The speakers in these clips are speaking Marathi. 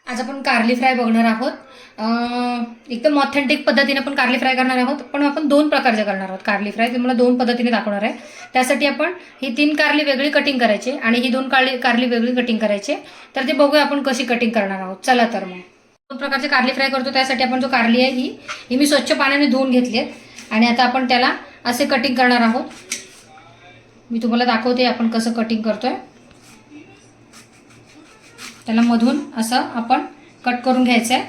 आज आपण कारली फ्राय बघणार आहोत. एकदम ऑथेंटिक पद्धतीने आपण कारली फ्राय करणार आहोत. पण आपण दोन प्रकारचे करणार आहोत कारली फ्राय. तुम्हाला दोन पद्धतीने दाखवणार आहे. त्यासाठी आपण ही 3 कारली वेगळी कटिंग करायची आणि ही 2 कारली वेगळी कटिंग करायची. तर ते बघूया आपण कशी कटिंग करणार आहोत. चला तर मग दोन प्रकारचे कारली फ्राय करतो. त्यासाठी आपण जो कारली आहे ही मी स्वच्छ पाण्याने धुवून घेतली आहे आणि आता आपण त्याला असे कटिंग करणार आहोत. मी तुम्हाला दाखवते आपण कसं कटिंग करतोय. त्याला मधून असं आपण कट करून घ्यायचं आहे.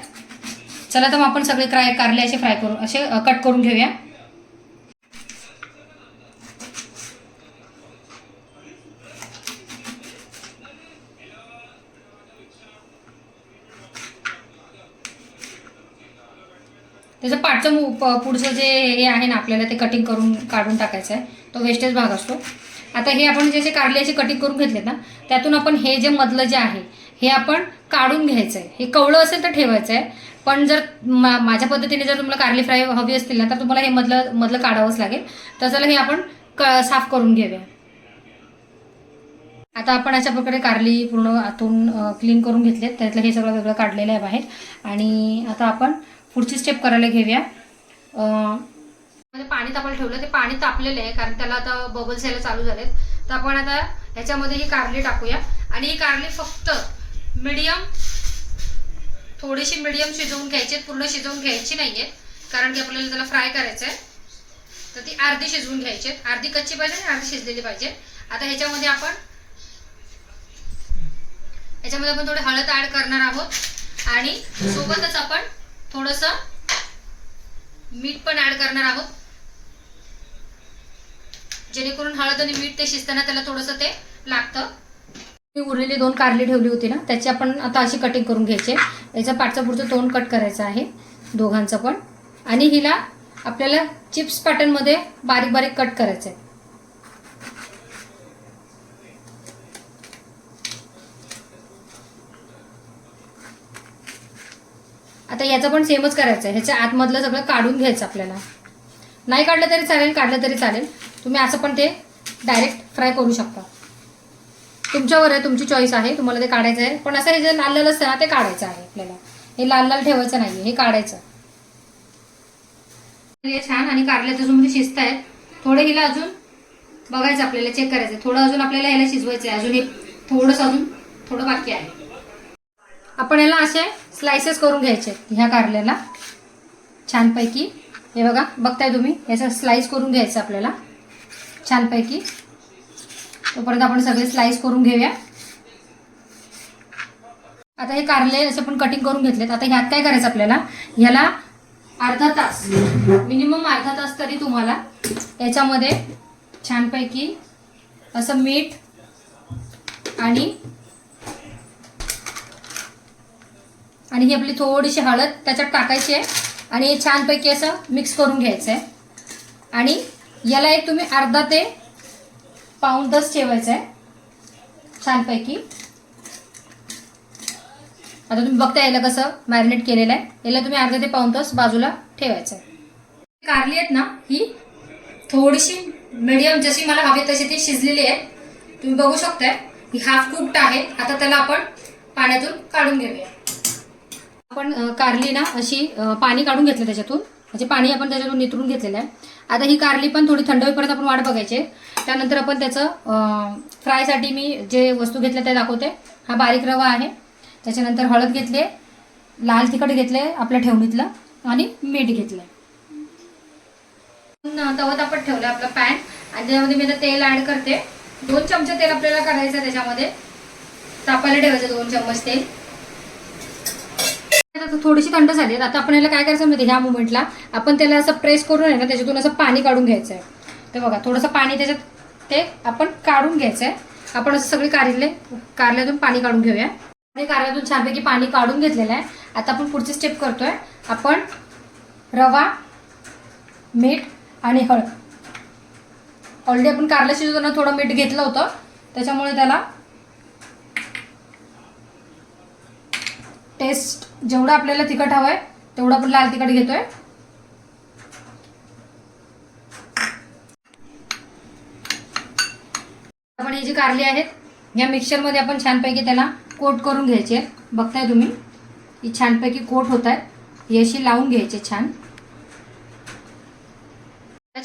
चला तर मग आपण सगळे कारले असे फ्राय करू असे कट करून घेऊया. त्याचं पाठचं पुढचं जे हे आहे ना आपल्याला ते कटिंग करून काढून टाकायचं आहे. तो वेस्टेज भाग असतो. आता हे आपण जे कारले असे कटिंग करून घेतलेत ना त्यातून आपण हे जे मधलं जे आहे हे आपण काढून घ्यायचं आहे. हे कवळं असेल तर ठेवायचं आहे. पण जर माझ्या पद्धतीने जर तुम्हाला कारली फ्राय हवी असतील ना तर तुम्हाला हे मधलं काढावंच लागेल. तर चला हे आपण साफ करून घेऊया. आता आपण अशा प्रकारे कारली पूर्ण आतून क्लीन करून घेतलेत. त्यातलं हे सगळं वेगळं काढलेलं आहे बाहेर. आणि आता आपण पुढची स्टेप करायला घेऊया. पाणी तापायला ठेवलं. ते पाणी तापलेलं आहे कारण त्याला आता बबल्स यायला चालू झालेत. तर आपण आता ह्याच्यामध्ये ही कारली टाकूया आणि ही कारली फक्त थोडीशी मीडियम शिजवून घ्यायची. पूर्ण शिजवून घ्यायची नाहीये कारण की आपल्याला त्याला फ्राय करायचं आहे. तर ती अर्धी शिजवून घ्यायची. अर्धी कच्ची पाहिजे आणि अर्धी शिजलेली पाहिजे. आता ह्याच्यामध्ये आपण थोडी हळद ऍड करणार आहोत आणि सोबतच आपण थोडंसं मीठ पण ऍड करणार आहोत. जेणेकरून हळद आणि मीठ ते शिजताना त्याला थोडंसं ते लागतं. मी उरलेली 2 कारली ठेवली होती ना त्याची आपण आता अशी कटिंग करून घ्यायची. याचं पाठचं पुढचं तोंड कट करायचं आहे दोघांचं पण. आणि हिला आपल्याला चिप्स पॅटर्नमध्ये बारीक बारीक कट करायचं आहे. आता याचं पण सेमच करायचं आहे. ह्याच्या आतमधलं सगळं काढून घ्यायचं आपल्याला. नाही काढलं तरी चालेल, काढलं तरी चालेल. तुम्ही असं पण ते डायरेक्ट फ्राय करू शकता. तुमच्यावर आहे, तुमची चॉईस आहे. तुम्हाला ते काढायचं आहे. पण असं हे जे लाल लाल असतं ना ते काढायचं आहे आपल्याला. हे लाल लाल ठेवायचं नाहीये, हे काढायचं. हे छान आणि कारले अजून शिजत आहेत. थोडं हिला अजून बघायचं आपल्याला, चेक करायचं. थोडं अजून आपल्याला ह्याला शिजवायचं आहे. अजून अजून थोडं बाकी आहे. आपण याला असे स्लाइसेस करून घ्यायचे ह्या कारल्याला छानपैकी. हे बघा, बघताय तुम्ही, याचं स्लाइस करून घ्यायचं आपल्याला छानपैकी. तोपर्यंत आपण सगळे स्लाइस करून घेऊया. आता हे कारले असे पण कटिंग करून घेतलेत. आता ह्यात काय करायचं आपल्याला, ह्याला अर्धा तास, मिनिमम अर्धा तास तरी तुम्हाला याच्यामध्ये छानपैकी असं मीठ आणि ही आपली थोडीशी हळद त्याच्यात टाकायची आहे आणि हे छानपैकी असं मिक्स करून घ्यायचं आहे. आणि याला एक तुम्ही अर्धा ते पाऊण तास ठेवायचं आहे छानपैकी. आता तुम्ही बघता याला कसं मॅरिनेट केलेलं आहे. याला तुम्ही अर्धा ते पाऊण तास बाजूला ठेवायचं आहे. कारली आहेत ना ही थोडीशी मीडियम जशी मला हवी तशी ती शिजलेली आहे. तुम्ही बघू शकताय ही हाफ कुक्ड आहे. आता त्याला आपण पाण्यातून काढून घेऊया. आपण कारली ना अशी पाणी काढून घेतलं त्याच्यातून, म्हणजे पाणी आपण त्याच्यातून नितरून घेतलेलं आहे. आता ही कारली पण थोडी थंड होईपर्यंत आपण वाट बघायची. त्यानंतर आपण त्याचं फ्रायसाठी मी जे वस्तू घेतल्या त्या दाखवते. हा बारीक रवा आहे. त्याच्यानंतर हळद घेतली, लाल तिखट घेतले आपल्या ठेवणीतलं आणि मीठ घेतलं. तवा तापत ठेवलं आपलं पॅन आणि त्याच्यामध्ये मी आता तेल ऍड करते. 2 चमचे तेल आपल्याला करायचं त्याच्यामध्ये. तापायला ठेवायचं 2 चम्मच तेल. आता थोडीशी थंड झाली. आता आपण याला काय करायचं माहिती, ह्या मुमेंटला आपण त्याला असं प्रेस करून आहे ना त्याच्यातून असं पाणी काढून घ्यायचं आहे. ते बघा थोडंसं पाणी त्याच्यात ते आपण काढून घ्यायचं आहे. आपण असं सगळे कारल्यातून पाणी काढून घेऊया. आणि कारल्यातून छानपैकी पाणी काढून घेतलेलं आहे. आता आपण पुढची स्टेप करतोय. आपण रवा, मीठ आणि हळद, ऑलरेडी आपण कारलं शिजवताना थोडं मीठ घेतलं होतं त्याच्यामुळे त्याला टेस्ट जेवढं आपल्याला तिखट हवं आहे तेवढं आपण लाल तिखट घेतोय. आपण ही जी कारली आहेत या मिक्सचरमध्ये आपण छानपैकी त्याला कोट करून घ्यायचे. बघताय तुम्ही ही छानपैकी कोट होत आहेत. ही अशी लावून घ्यायचे छान.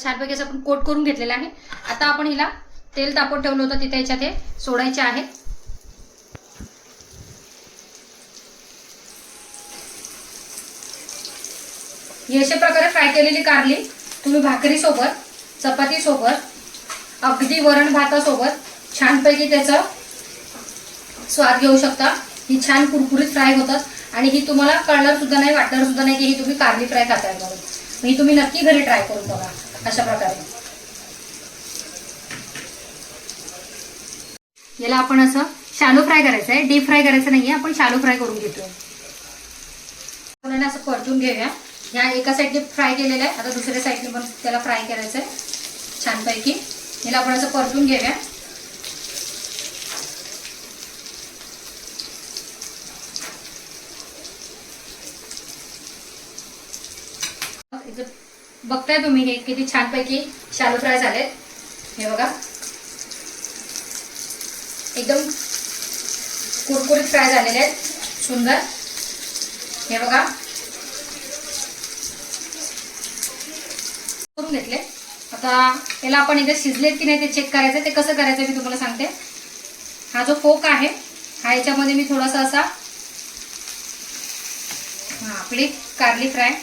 छानपैकी असं आपण कोट करून घेतलेला आहे. आता आपण हिला तेल तापवत ठेवलं होतं तिथे याच्यात हे सोडायचे आहे. ही अशा प्रकारे फ्राय केलेली कारली तुम्ही भाकरी सोबत, चपाती सोबत, अगदी वरण भातासोबत छानपैकी त्याचा स्वाद घेऊ शकता. ही छान कुरकुरीत फ्राय होतात आणि ही तुम्हाला कळणार सुद्धा नाही, वाटणार सुद्धा नाही की ही तुम्ही कारली फ्राय खाताय म्हणून. ही तुम्ही नक्की घरी ट्राय करून बघा अशा प्रकारे. याला आपण असं शालो फ्राय करायचं आहे, डीप फ्राय करायचं नाहीये, आपण शालो फ्राय करून घेतोय. आपण असं परतून घेऊया. ह्या एका साईडने फ्राय केलेलं आहे, आता दुसऱ्या साईडने पण त्याला फ्राय करायचं आहे छानपैकी. याला आपण असं परतून घेऊया. बघताय तुम्ही हे किती छानपैकी शालो फ्राय झालेत. हे बघा एकदम कुरकुरीत फ्राय झालेले आहेत, सुंदर. हे बघा करून घेतले. आता याला आपण इथे शिजलेत की नाही ते चेक करायचं. ते कसं करायचं मी तुम्हाला सांगते. हा जो फोक आहे हा याच्यामध्ये मी थोडासा असा, आपली कारली फ्राय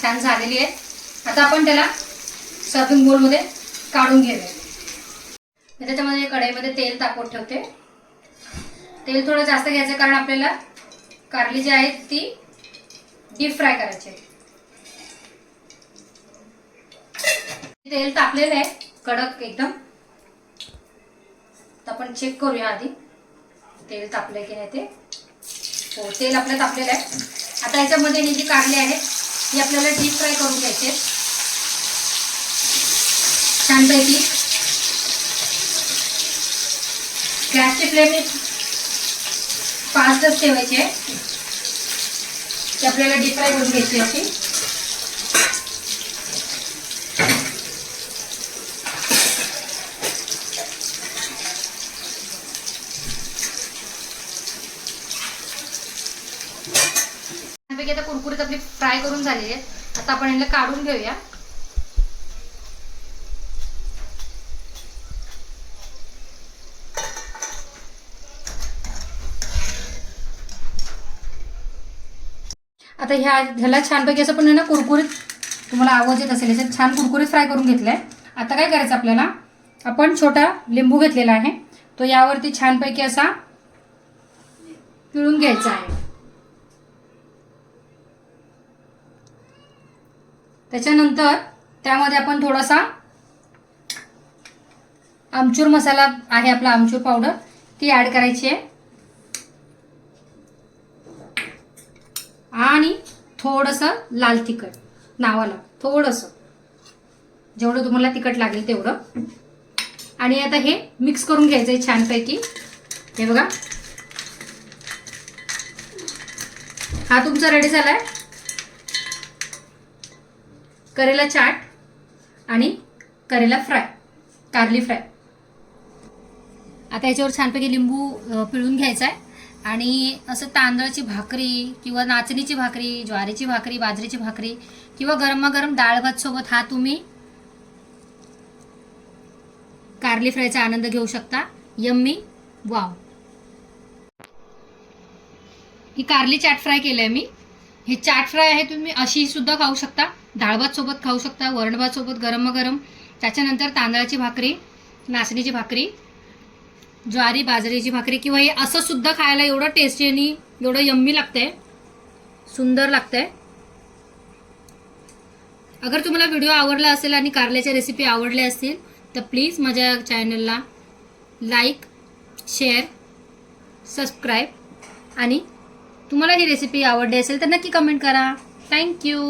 छान झालेली आहे. आता आपण त्याला सर्विंग बोलमध्ये काढून घेऊया. त्याच्यामध्ये कढईमध्ये तेल तापवत ठेवते. तेल थोडं जास्त घ्यायचं कारण आपल्याला कारली जी आहे ती डीप फ्राय करायची आहे. तेल तापलेलं आहे कडक एकदम. तर आपण चेक करूया आधी तेल तापलंय की नाही ते. हो, तेल आपलं तापलेलं आहे. आता याच्यामध्ये ही जी कारली आहे ही आपल्याला डीप फ्राय करून घ्यायची आहे छानपैकी. गॅसची फ्लेम 5च ठेवायची आहे. ती आपल्याला डीप फ्राय करून घ्यायची अशी. आता कुरकुरीत आपली फ्राय करून झालेली आहे. आता आपण याला काढून घेऊया. आता ह्याला छानपैकी असं पण ना कुरकुरीत, तुम्हाला आवाज येत असेल याच्यात, छान कुरकुरीत फ्राय करून घेतलंय. आता काय करायचं आपल्याला, आपण छोटा लिंबू घेतलेला आहे तो यावरती छानपैकी असा पिळून घ्यायचा आहे. त्याच्यानंतर त्यामध्ये आपण थोडासा आमचूर मसाला आहे आपला, आमचूर पावडर, ती ऍड करायची आहे. आणि थोडंसं लाल तिखट नावाला, थोडंसं जेवढं तुम्हाला तिखट लागेल तेवढं. आणि आता हे मिक्स करून घ्यायचं आहे छानपैकी. हे बघा हा तुमचा रेडी झालाय करेला चाट आणि करेला फ्राय, कारली फ्राय. आता याच्यावर छानपैकी लिंबू पिळून घ्यायचा आहे आणि असं तांदळाची भाकरी किंवा नाचणीची भाकरी, ज्वारीची भाकरी, बाजरीची भाकरी किंवा गरमागरम डाळ भात सोबत हा तुम्ही कारली फ्रायचा आनंद घेऊ शकता. Yummy, wow. ही कारली चाट फ्राय केलंय मी. हे चाट फ्राय आहे, तुम्ही अशी सुद्धा खाऊ शकता, डाळ भात सोबत खाऊ शकता, वरण भात सोबत गरमागरम. त्याच्यानंतर तांदळाची भाकरी, नाचणीची भाकरी, ज्वारी बाजरीची भाकरी किंवा हे असं सुद्धा खायला एवढं टेस्टी आणि एवढं यम्मी लागतंय, सुंदर लागतंय. अगर तुम्हाला व्हिडिओ आवडला असेल आणि कारल्याच्या रेसिपी आवडल्या असतील तर प्लीज माझ्या चॅनलला लाईक, शेअर, सबस्क्राईब आणि तुम्हाला ही रेसिपी आवडली असेल तर नक्की कमेंट करा. थँक्यू.